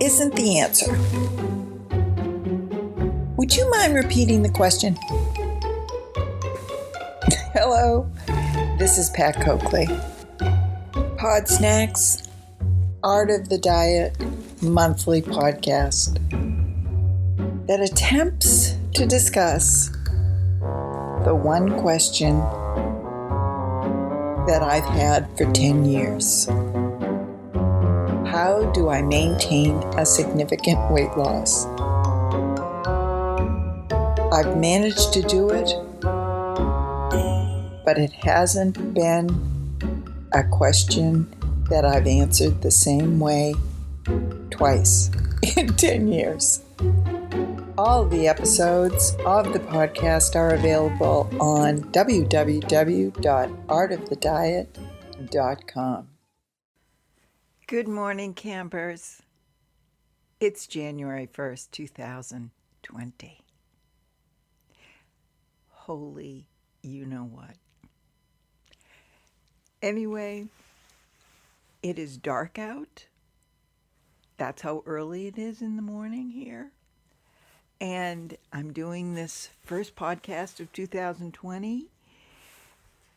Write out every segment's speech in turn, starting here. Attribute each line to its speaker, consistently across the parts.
Speaker 1: isn't the answer. Would you mind repeating the question? Hello, this is Pat Coakley. Pod Snacks, Art of the Diet monthly podcast that attempts to discuss the one question that I've had for 10 years. How do I maintain a significant weight loss? I've managed to do it, but it hasn't been a question that I've answered the same way twice in 10 years. All the episodes of the podcast are available on www.artofthediet.com. Good morning, campers. It's January 1st, 2020. Holy you-know-what. Anyway, it is dark out. That's how early it is in the morning here. And I'm doing this first podcast of 2020.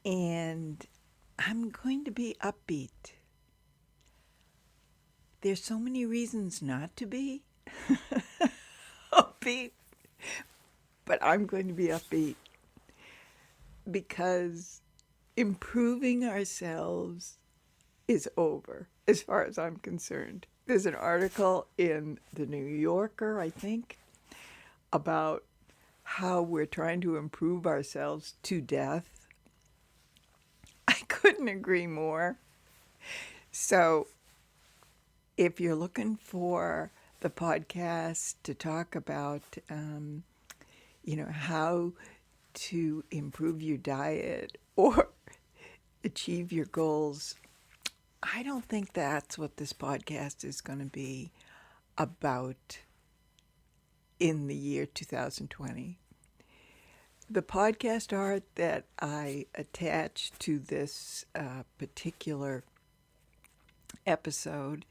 Speaker 1: And I'm going to be upbeat. There's so many reasons not to be upbeat. But I'm going to be upbeat. Because improving ourselves is over, as far as I'm concerned. There's an article in the New Yorker, I think, about how we're trying to improve ourselves to death. I couldn't agree more. So, if you're looking for the podcast to talk about, how to improve your diet or achieve your goals, I don't think that's what this podcast is going to be about in the year 2020. The podcast art that I attach to this particular episode,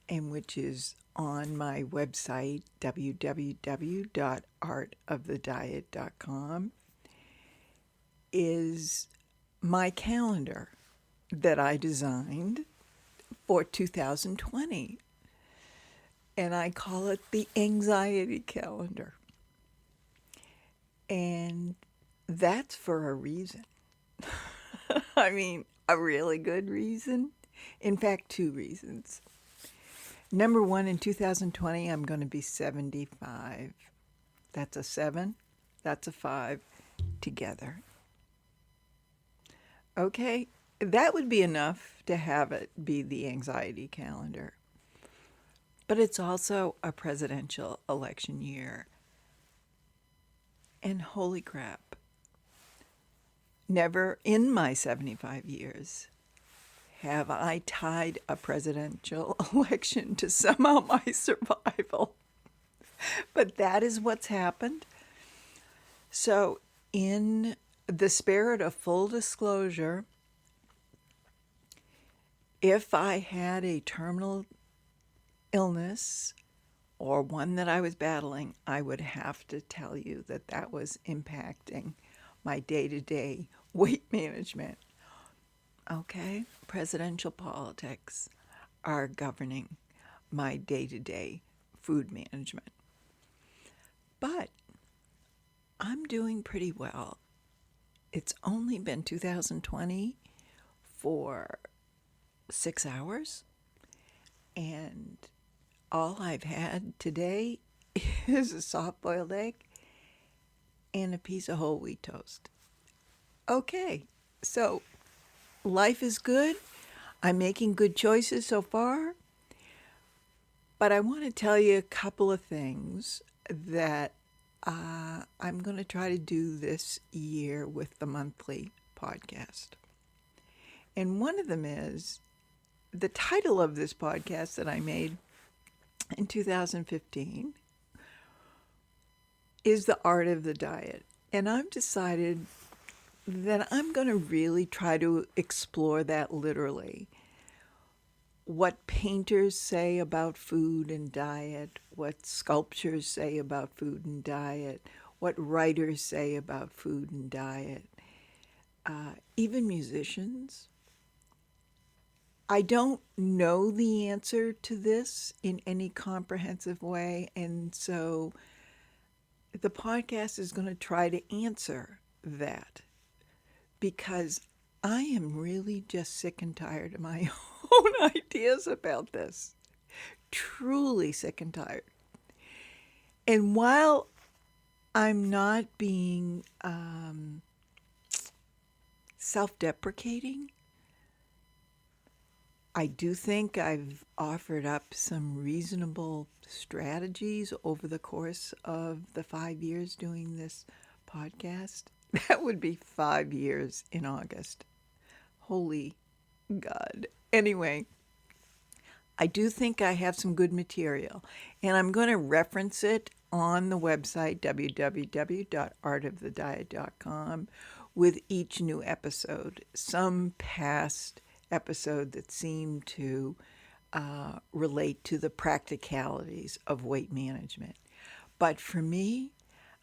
Speaker 1: and which is on my website, www.artofthediet.com, is my calendar that I designed for 2020. And I call it the anxiety calendar. And that's for a reason. I mean, a really good reason. In fact, two reasons. Number one, in 2020, I'm going to be 75. That's a 7. That's a 5 together. Okay, that would be enough to have it be the anxiety calendar. But it's also a presidential election year. And holy crap, never in my 75 years have I tied a presidential election to somehow my survival. But that is what's happened. So in the spirit of full disclosure, if I had a terminal illness or one that I was battling, I would have to tell you that that was impacting my day-to-day weight management. Okay, presidential politics are governing my day-to-day food management. But I'm doing pretty well. It's only been 2020 for 6 hours, and all I've had today is a soft-boiled egg and a piece of whole wheat toast. Okay, so life is good. I'm making good choices so far. But I want to tell you a couple of things that I'm going to try to do this year with the monthly podcast. And one of them is the title of this podcast that I made in 2015 is The Art of the Diet. And I've decided that I'm going to really try to explore that literally. what painters say about food and diet, what sculptures say about food and diet, what writers say about food and diet, even musicians. I don't know the answer to this in any comprehensive way, and so the podcast is going to try to answer that because I am really just sick and tired of my own ideas about this. Truly sick and tired. And while I'm not being self-deprecating, I do think I've offered up some reasonable strategies over the course of the 5 years doing this podcast. That would be 5 years in August. Holy God. Anyway, I do think I have some good material, and I'm going to reference it on the website, www.artofthediet.com, with each new episode. Some past episode that seemed to relate to the practicalities of weight management. But for me,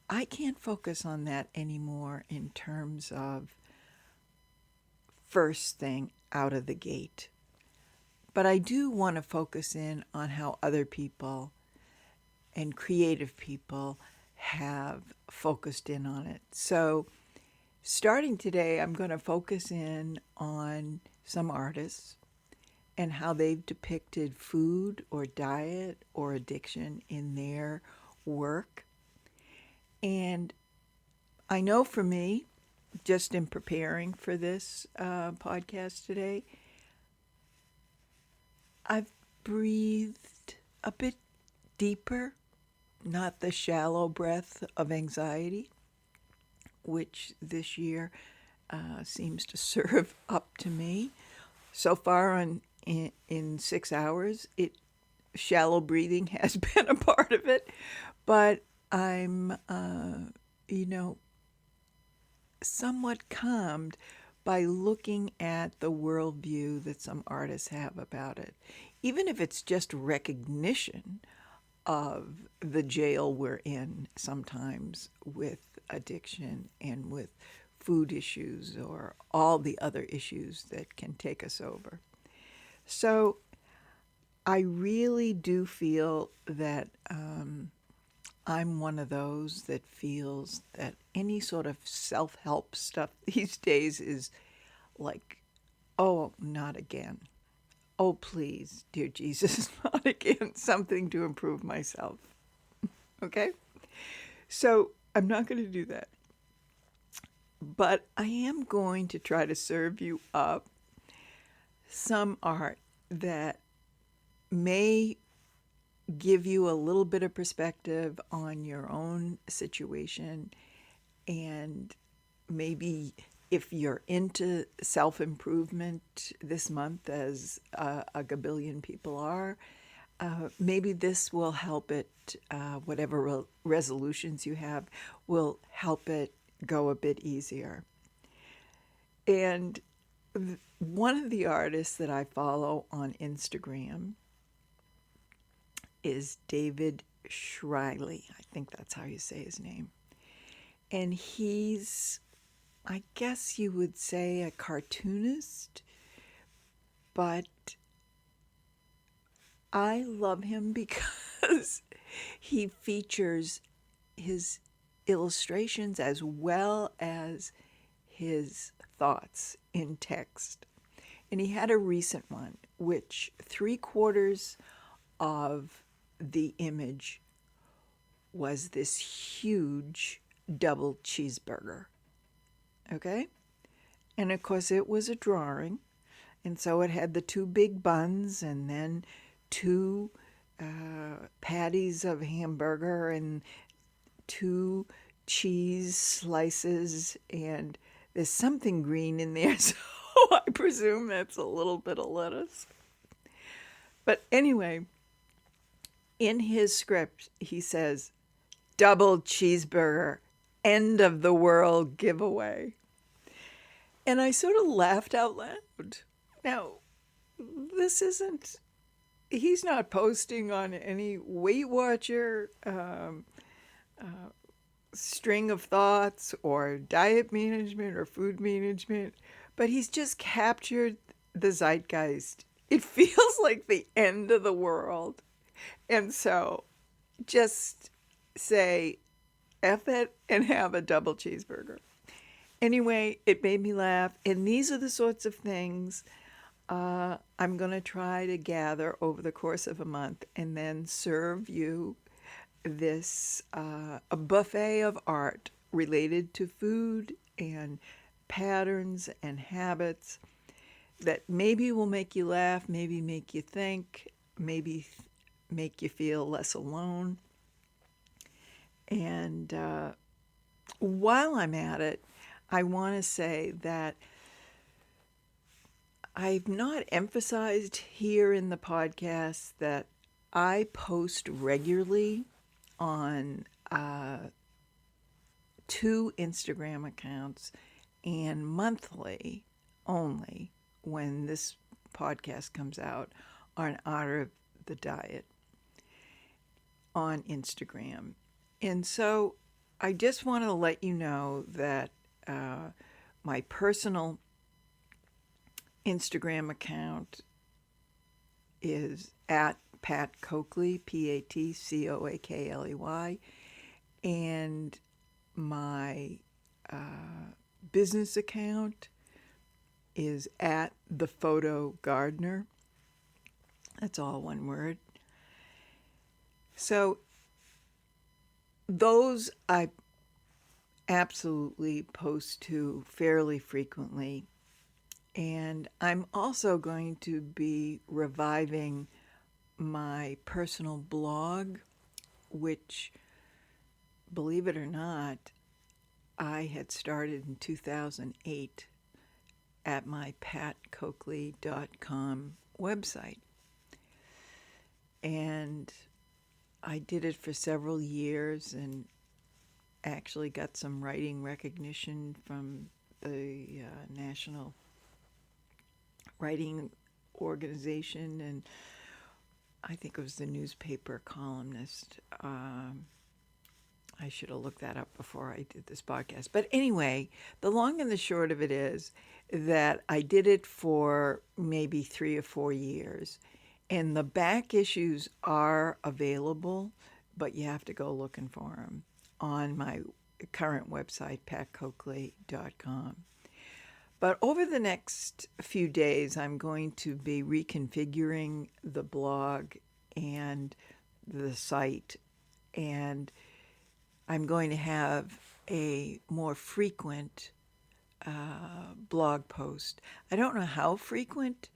Speaker 1: I can't focus on that anymore in terms of first thing out of the gate. But I do want to focus in on how other people and creative people have focused in on it. So starting today, I'm going to focus in on some artists and how they've depicted food or diet or addiction in their work. And I know for me, just in preparing for this podcast today, I've breathed a bit deeper, not the shallow breath of anxiety, which this year seems to serve up to me. So far in 6 hours, shallow breathing has been a part of it, but I'm, somewhat calmed by looking at the worldview that some artists have about it. Even if it's just recognition of the jail we're in sometimes with addiction and with food issues or all the other issues that can take us over. So I really do feel that I'm one of those that feels that any sort of self-help stuff these days is like, oh, not again. Oh, please, dear Jesus, not again. Something to improve myself. Okay? So I'm not going to do that. But I am going to try to serve you up some art that may give you a little bit of perspective on your own situation, and maybe if you're into self-improvement this month, as a gabillion people are, maybe this will help it, whatever resolutions you have, will help it go a bit easier. And one of the artists that I follow on Instagram is David Shriley. I think that's how you say his name. And he's, I guess you would say, a cartoonist, but I love him because he features his illustrations as well as his thoughts in text. And he had a recent one, which 3/4 of the image was this huge double cheeseburger. Okay? And of course it was a drawing. And so it had the 2 big buns and then 2 patties of hamburger and 2 cheese slices, and there's something green in there, so I presume that's a little bit of lettuce. But anyway, in his script, he says, double cheeseburger, end of the world giveaway. And I sort of laughed out loud. Now, this isn't, he's not posting on any Weight Watcher string of thoughts or diet management or food management, but he's just captured the zeitgeist. It feels like the end of the world. And so just say F it and have a double cheeseburger. Anyway, it made me laugh. And these are the sorts of things I'm going to try to gather over the course of a month and then serve you this a buffet of art related to food and patterns and habits that maybe will make you laugh, maybe make you think, maybe make you feel less alone. And while I'm at it, I want to say that I've not emphasized here in the podcast that I post regularly on 2 Instagram accounts and monthly only when this podcast comes out on Art of the Diet on Instagram. And so I just want to let you know that my personal Instagram account is at Pat Coakley, PatCoakley, and my business account is at The Photo Gardener. That's all one word. So those I absolutely post to fairly frequently. And I'm also going to be reviving my personal blog, which, believe it or not, I had started in 2008 at my patcoakley.com website. And I did it for several years and actually got some writing recognition from the National Writing Organization, and I think it was the newspaper columnist. I should have looked that up before I did this podcast. But anyway, the long and the short of it is that I did it for maybe 3 or 4 years. And the back issues are available, but you have to go looking for them on my current website, patcoakley.com. But over the next few days, I'm going to be reconfiguring the blog and the site, and I'm going to have a more frequent blog post. I don't know how frequent,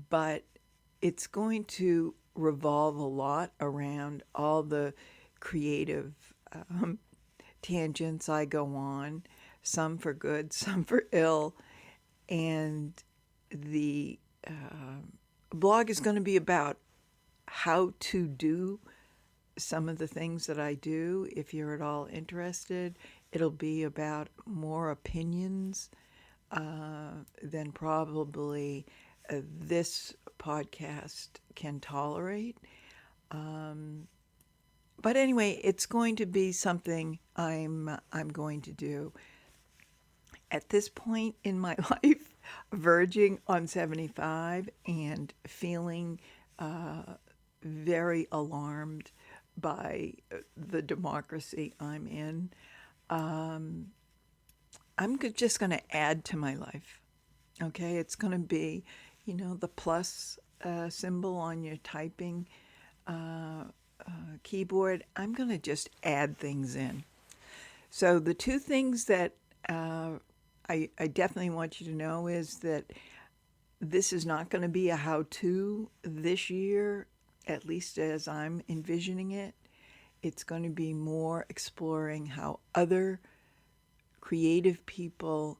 Speaker 1: but it's going to revolve a lot around all the creative tangents I go on, some for good, some for ill. And the blog is going to be about how to do some of the things that I do. If you're at all interested, it'll be about more opinions than probably this podcast can tolerate. But anyway, it's going to be something I'm going to do. At this point in my life, verging on 75 and feeling very alarmed by the democracy I'm in, I'm just going to add to my life. Okay, it's going to be, the plus symbol on your typing keyboard. I'm going to just add things in. So the 2 things that I definitely want you to know is that this is not going to be a how-to this year, at least as I'm envisioning it. It's going to be more exploring how other creative people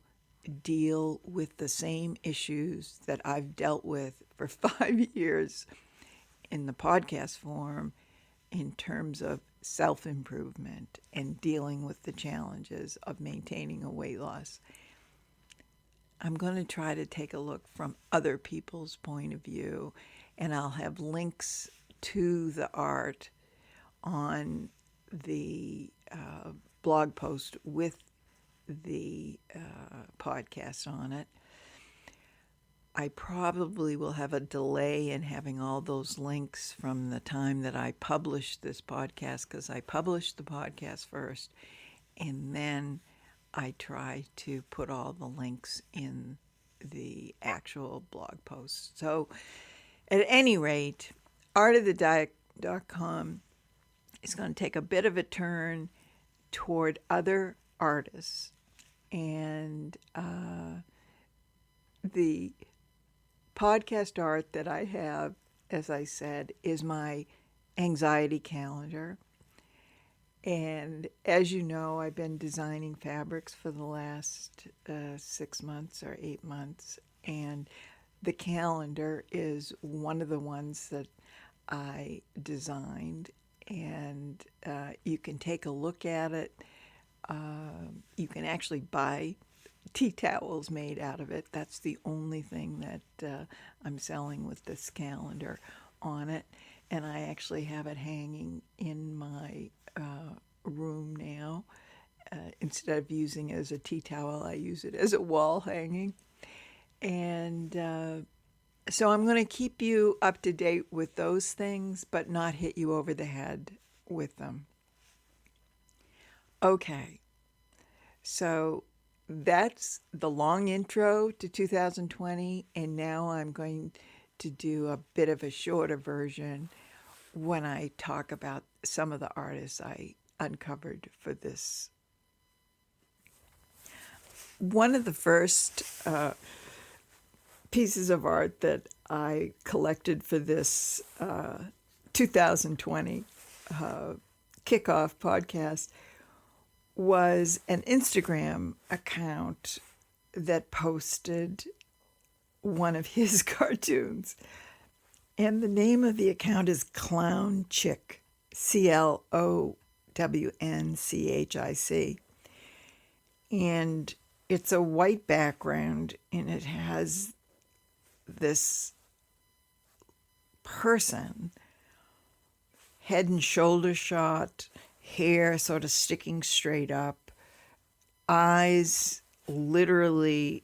Speaker 1: deal with the same issues that I've dealt with for 5 years in the podcast form in terms of self-improvement and dealing with the challenges of maintaining a weight loss. I'm going to try to take a look from other people's point of view, and I'll have links to the art on the blog post with the podcast on it. I probably will have a delay in having all those links from the time that I published this podcast, because I published the podcast first and then I try to put all the links in the actual blog post. So at any rate, artofthediet.com is going to take a bit of a turn toward other artists. And the podcast art that I have, as I said, is my anxiety calendar. And as you know, I've been designing fabrics for the last 6 months or 8 months. And the calendar is one of the ones that I designed. And you can take a look at it. You can actually buy tea towels made out of it. That's the only thing that I'm selling with this calendar on it. And I actually have it hanging in my room now. Instead of using it as a tea towel, I use it as a wall hanging. And so I'm going to keep you up to date with those things, but not hit you over the head with them. Okay, so that's the long intro to 2020, and now I'm going to do a bit of a shorter version when I talk about some of the artists I uncovered for this. One of the first pieces of art that I collected for this 2020 kickoff podcast was an Instagram account that posted one of his cartoons. And the name of the account is Clown Chick, CLOWNCHIC. And it's a white background, and it has this person, head and shoulder shot, hair sort of sticking straight up, eyes literally,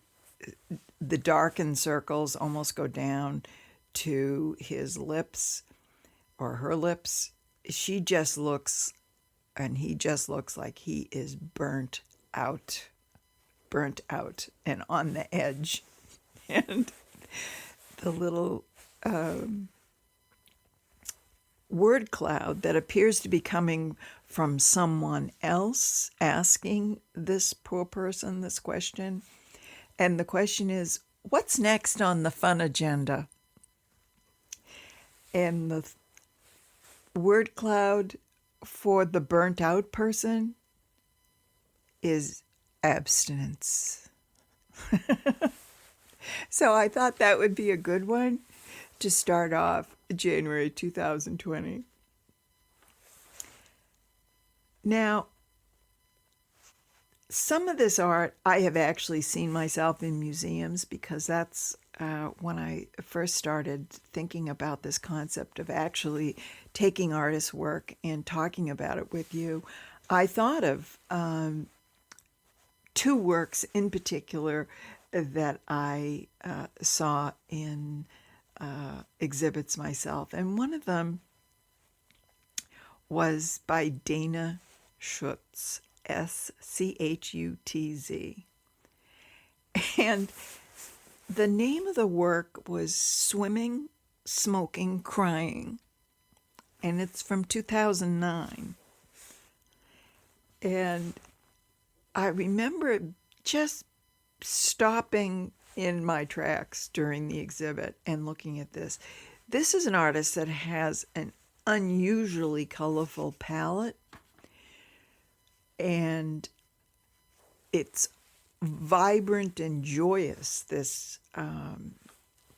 Speaker 1: the darkened circles almost go down to his lips or her lips. She just looks, and he just looks like he is burnt out and on the edge. And the little word cloud that appears to be coming from someone else asking this poor person this question. And the question is, what's next on the fun agenda? And the word cloud for the burnt out person is abstinence. So I thought that would be a good one to start off January 2020. Now, some of this art I have actually seen myself in museums, because that's when I first started thinking about this concept of actually taking artist work and talking about it with you. I thought of two works in particular that I saw in exhibits myself. And one of them was by Dana Schutz, Schutz. And the name of the work was Swimming, Smoking, Crying. And it's from 2009. And I remember just stopping in my tracks during the exhibit and looking at this. This is an artist that has an unusually colorful palette, and it's vibrant and joyous, this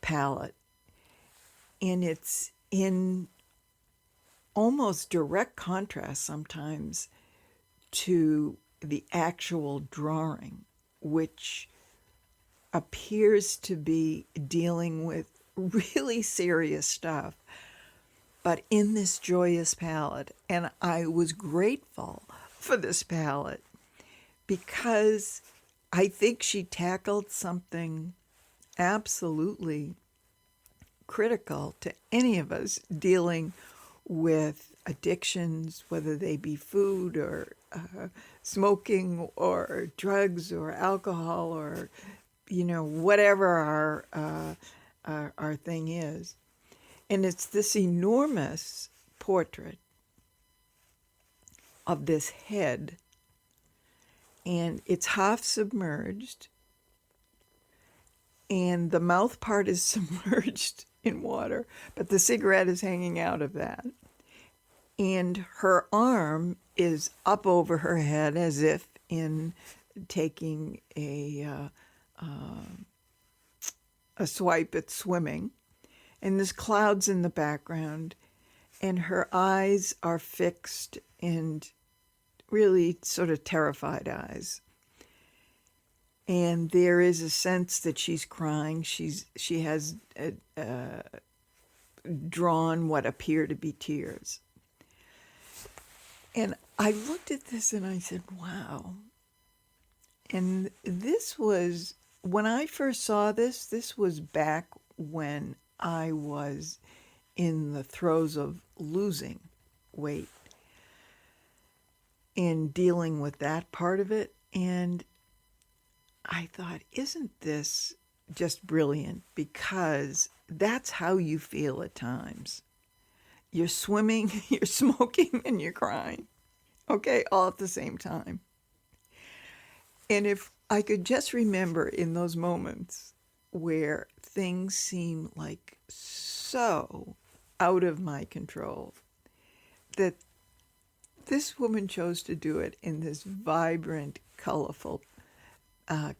Speaker 1: palette, and it's in almost direct contrast sometimes to the actual drawing, which appears to be dealing with really serious stuff, but in this joyous palette. And I was grateful for this palette because I think she tackled something absolutely critical to any of us dealing with addictions, whether they be food or smoking or drugs or alcohol or, whatever our thing is. And it's this enormous portrait of this head, and it's half submerged, and the mouth part is submerged in water, but the cigarette is hanging out of that. And her arm is up over her head as if in taking a swipe at swimming. And there's clouds in the background, and her eyes are fixed and really sort of terrified eyes. And there is a sense that she's crying. She has drawn what appear to be tears. And I looked at this and I said, wow. And this was, when I first saw this was back when I was in the throes of losing weight and dealing with that part of it. And I thought, isn't this just brilliant? Because that's how you feel at times. You're swimming, you're smoking, and you're crying. Okay, all at the same time. And if I could just remember in those moments where things seem like so out of my control, that this woman chose to do it in this vibrant, colorful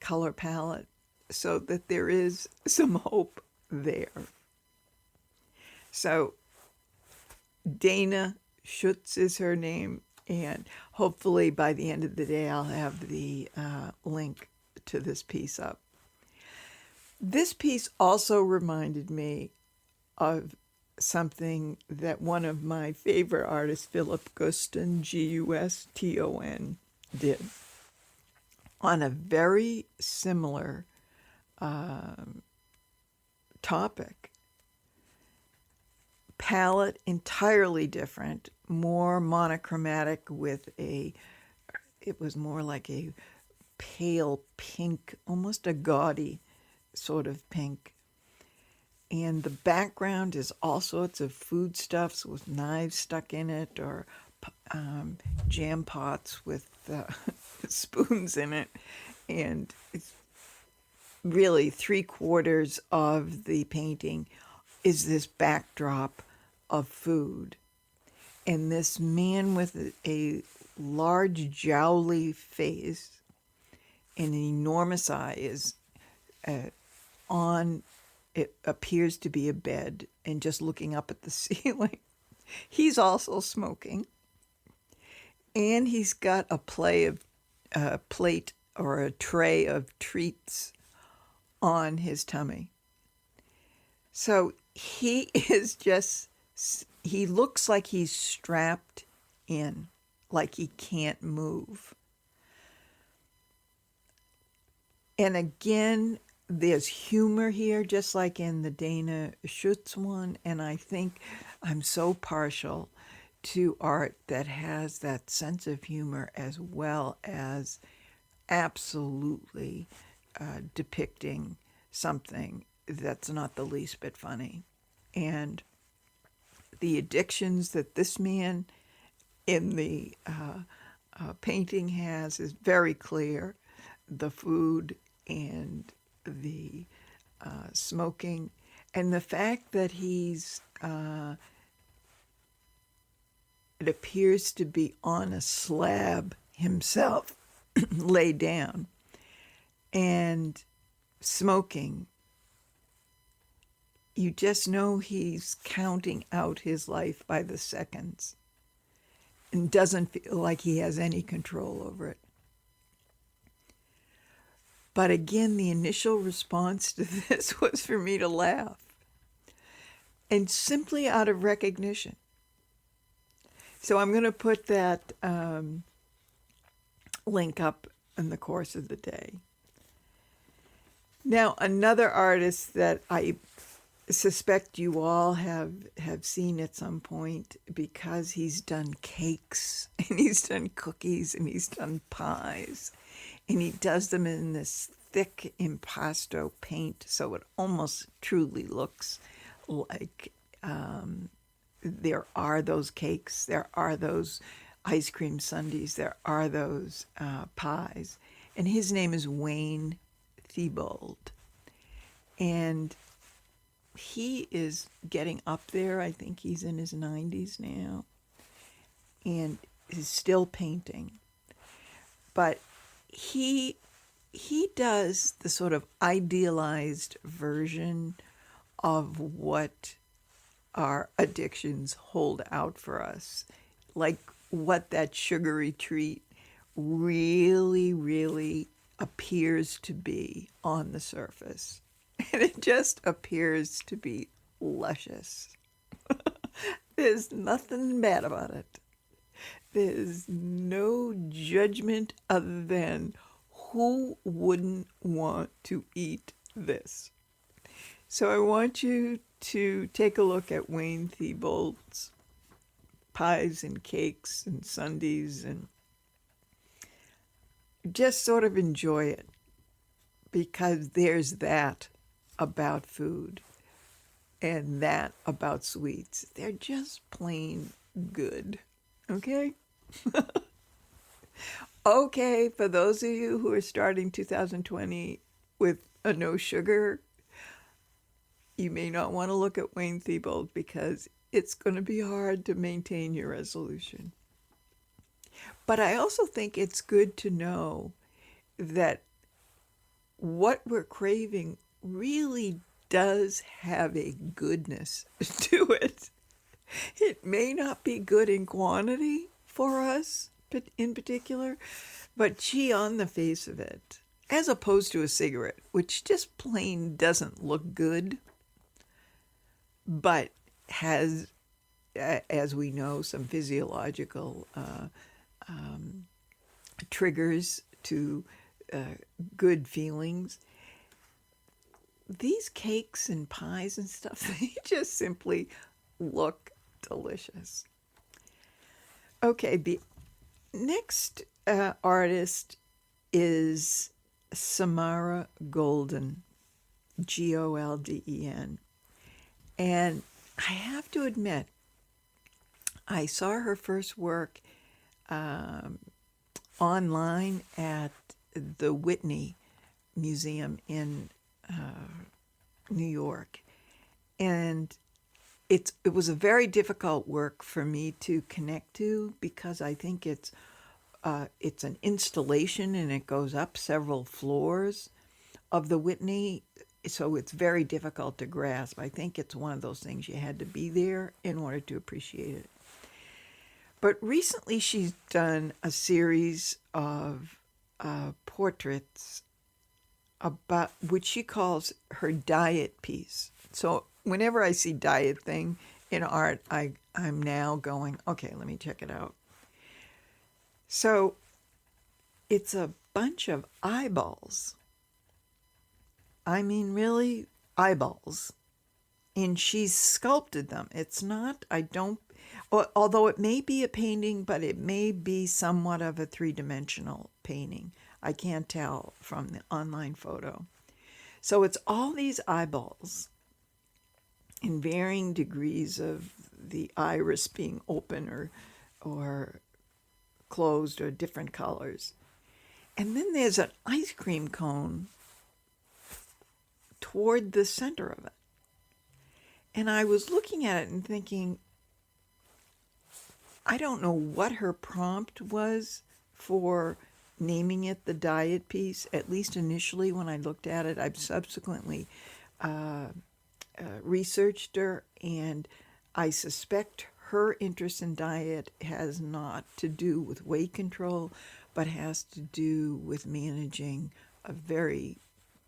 Speaker 1: color palette so that there is some hope there. So Dana Schutz is her name, and hopefully by the end of the day I'll have the link to this piece up. This piece also reminded me of something that one of my favorite artists, Philip Guston, Guston, did on a very similar topic. Palette entirely different, more monochromatic with it was more like a pale pink, almost a gaudy sort of pink. And the background is all sorts of foodstuffs with knives stuck in it, or jam pots with spoons in it. And it's really 3/4 of the painting is this backdrop of food. And this man with a large jowly face and an enormous eye is on, it appears to be a bed, and just looking up at the ceiling. He's also smoking. And he's got a plate or a tray of treats on his tummy. So he looks like he's strapped in, like he can't move. And again, there's humor here, just like in the Dana Schutz one. And I think I'm so partial to art that has that sense of humor as well as absolutely depicting something that's not the least bit funny. And the addictions that this man in the painting has is very clear. The food and the smoking, and the fact that he's it appears to be on a slab himself, laid down, and smoking. You just know he's counting out his life by the seconds and doesn't feel like he has any control over it. But again, the initial response to this was for me to laugh, and simply out of recognition. So I'm going to put that link up in the course of the day. Now, another artist that I suspect you all have seen at some point, because he's done cakes and he's done cookies and he's done pies, and he does them in this thick impasto paint, so it almost truly looks like there are those cakes, there are those ice cream sundaes, there are those pies. And his name is Wayne Thiebaud. And he is getting up there. I think he's in his 90s now. And is still painting. But he does the sort of idealized version of what our addictions hold out for us, like what that sugary treat really, really appears to be on the surface. And it just appears to be luscious. There's nothing bad about it. There's no judgment other than who wouldn't want to eat this. So I want you to take a look at Wayne Thiebaud's pies and cakes and sundaes and just sort of enjoy it, because there's that about food and that about sweets. They're just plain good. Okay? Okay, for those of you who are starting 2020 with a no sugar, you may not want to look at Wayne Thiebaud, because it's going to be hard to maintain your resolution. But I also think it's good to know that what we're craving really does have a goodness to it. It may not be good in quantity for us in particular, but gee, on the face of it, as opposed to a cigarette, which just plain doesn't look good, but has, as we know, some physiological triggers to good feelings. These cakes and pies and stuff, they just simply look delicious. Okay, the next artist is Samara Golden, Golden. And I have to admit, I saw her first work online at the Whitney Museum in New York. And it was a very difficult work for me to connect to, because I think it's an installation and it goes up several floors of the Whitney, so it's very difficult to grasp. I think it's one of those things you had to be there in order to appreciate it. But recently she's done a series of portraits about which she calls her diet piece. So whenever I see diet thing in art, I'm now going, okay, let me check it out. So it's a bunch of eyeballs. I mean, really, eyeballs. And she's sculpted them. It's not, although it may be a painting, but it may be somewhat of a three-dimensional painting. I can't tell from the online photo. So it's all these eyeballs in varying degrees of the iris being open or closed, or different colors. And then there's an ice cream cone toward the center of it. And I was looking at it and thinking, I don't know what her prompt was for naming it the diet piece, at least initially when I looked at it. I've subsequently researched her, and I suspect her interest in diet has not to do with weight control, but has to do with managing a very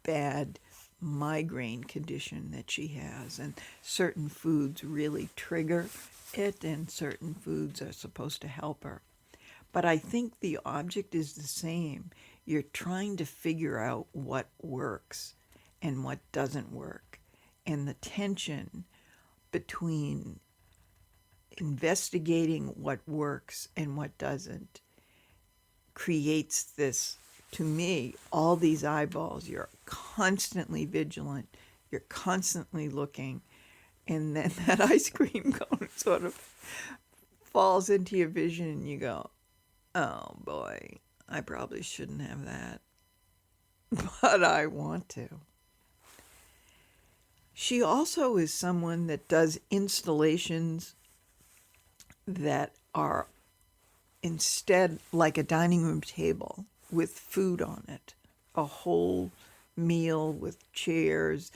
Speaker 1: bad migraine condition that she has, and certain foods really trigger it, and certain foods are supposed to help her. But I think the object is the same. You're trying to figure out what works and what doesn't work, and the tension between investigating what works and what doesn't creates this, to me, all these eyeballs. You're constantly vigilant, you're constantly looking, and then that ice cream cone sort of falls into your vision and you go, oh boy, I probably shouldn't have that, but I want to. She also is someone that does installations that are instead like a dining room table with food on it, a whole meal with chairs.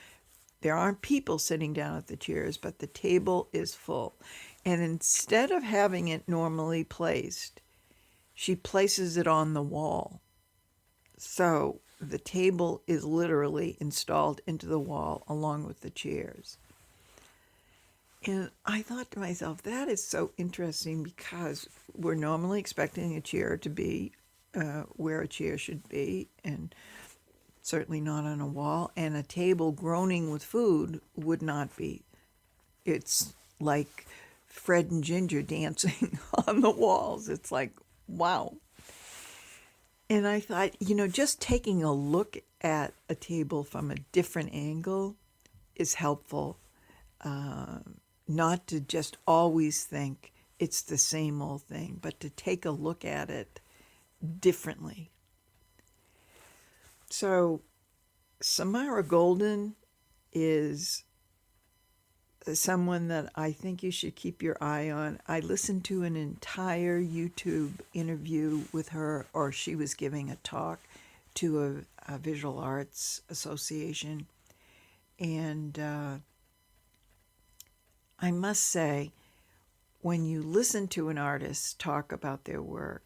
Speaker 1: There aren't people sitting down at the chairs, but the table is full. And instead of having it normally placed, she places it on the wall. So the table is literally installed into the wall along with the chairs. And I thought to myself, that is so interesting, because we're normally expecting a chair to be where a chair should be, and certainly not on a wall. And a table groaning with food would not be. It's like Fred and Ginger dancing on the walls. It's like, wow. And I thought, just taking a look at a table from a different angle is helpful. Not to just always think it's the same old thing, but to take a look at it differently. So Samara Golden is someone that I think you should keep your eye on. I listened to an entire YouTube interview with her, or she was giving a talk to a visual arts association. And I must say, when you listen to an artist talk about their work,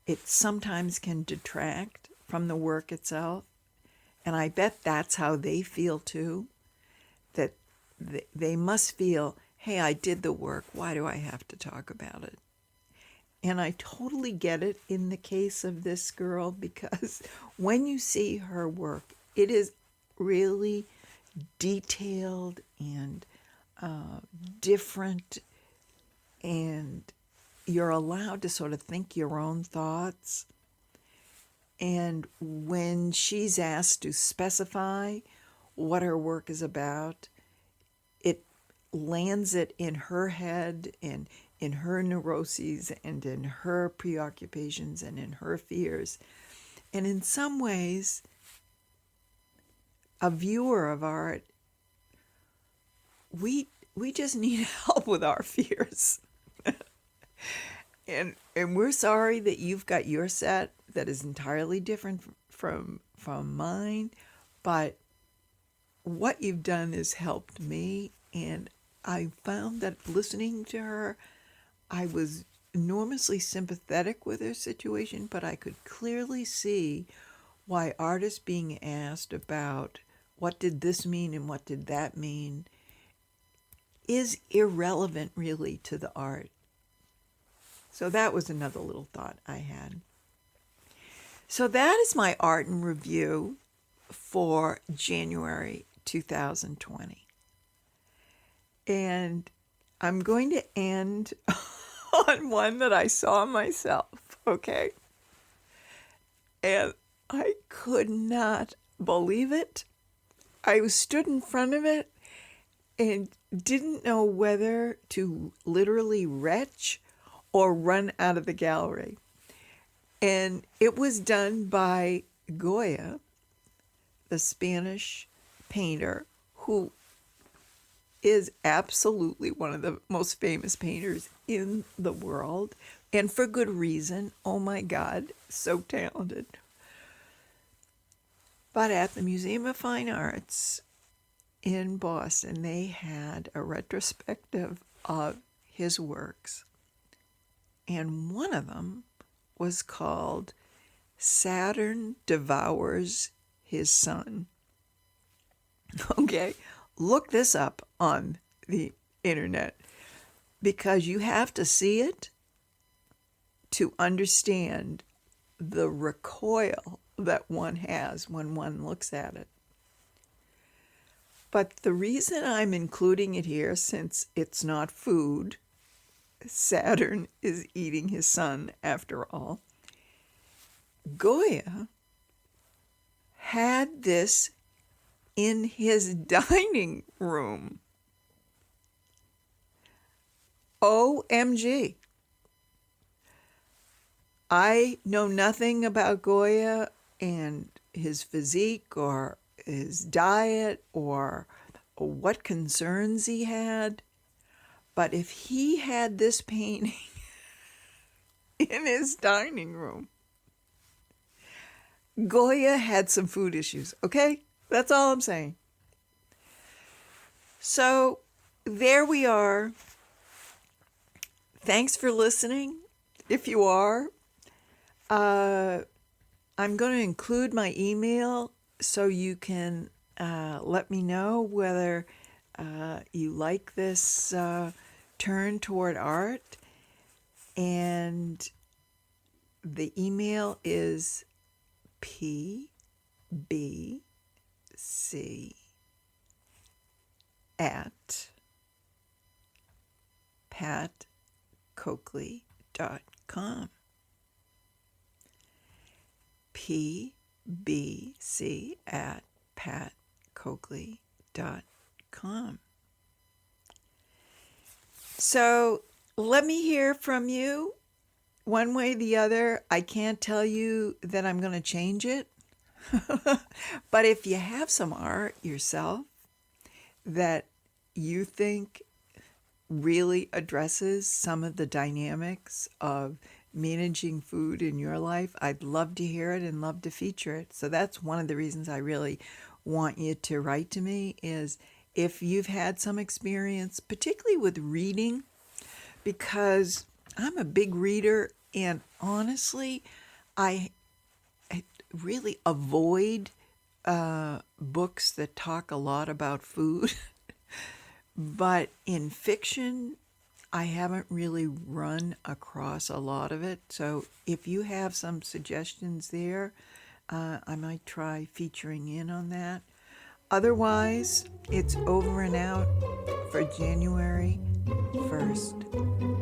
Speaker 1: it sometimes can detract from the work itself. And I bet that's how they feel too, that they must feel, hey, I did the work, why do I have to talk about it? And I totally get it in the case of this girl, because when you see her work, it is really detailed and different, and you're allowed to sort of think your own thoughts. And when she's asked to specify what her work is about, it lands it in her head and in her neuroses and in her preoccupations and in her fears. And in some ways, a viewer of art, we just need help with our fears. and we're sorry that you've got your set that is entirely different from mine, but what you've done has helped me, and I found that listening to her, I was enormously sympathetic with her situation, but I could clearly see why artists being asked about what did this mean and what did that mean is irrelevant really to the art. So that was another little thought I had. So that is my art and review for January 2020. And I'm going to end on one that I saw myself, okay? And I could not believe it. I stood in front of it and didn't know whether to literally retch or run out of the gallery. And it was done by Goya, the Spanish painter, who is absolutely one of the most famous painters in the world, and for good reason. Oh my God, so talented. But at the Museum of Fine Arts in Boston, they had a retrospective of his works, and one of them was called Saturn devours his sun. Okay, look this up on the internet because you have to see it to understand the recoil that one has when one looks at it. But the reason I'm including it here, since it's not food, Saturn is eating his sun after all, Goya had this in his dining room. OMG. I know nothing about Goya and his physique or his diet or what concerns he had, but if he had this painting in his dining room, Goya had some food issues, okay? That's all I'm saying. So there we are. Thanks for listening. If you are, I'm going to include my email so you can let me know whether you like this turn toward art. And the email is pbc@patcoakley.com. pbc@patcoakley.com. So let me hear from you one way or the other. I can't tell you that I'm going to change it. But if you have some art yourself that you think really addresses some of the dynamics of managing food in your life, I'd love to hear it and love to feature it. So that's one of the reasons I really want you to write to me, is if you've had some experience, particularly with reading, because I'm a big reader and honestly, I really avoid books that talk a lot about food. But in fiction, I haven't really run across a lot of it. So if you have some suggestions there, I might try featuring in on that. Otherwise, it's over and out for January 1st.